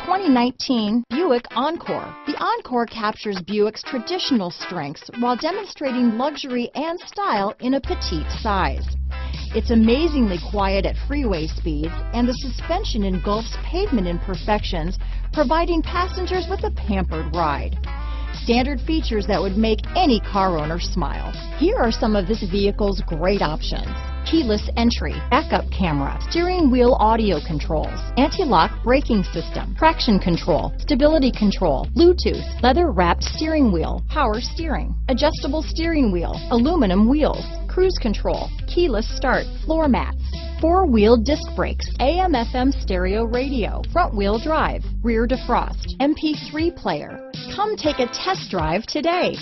2019 Buick Encore. The Encore captures Buick's traditional strengths while demonstrating luxury and style in a petite size. It's amazingly quiet at freeway speeds, and the suspension engulfs pavement imperfections, providing passengers with a pampered ride. Standard features that would make any car owner smile. Here are some of this vehicle's great options: keyless entry, backup camera, steering wheel audio controls, anti-lock braking system, traction control, stability control, Bluetooth, leather-wrapped steering wheel, power steering, adjustable steering wheel, aluminum wheels, cruise control, keyless start, floor mats, four-wheel disc brakes, AM/FM stereo radio, front-wheel drive, rear defrost, MP3 player. Come take a test drive today.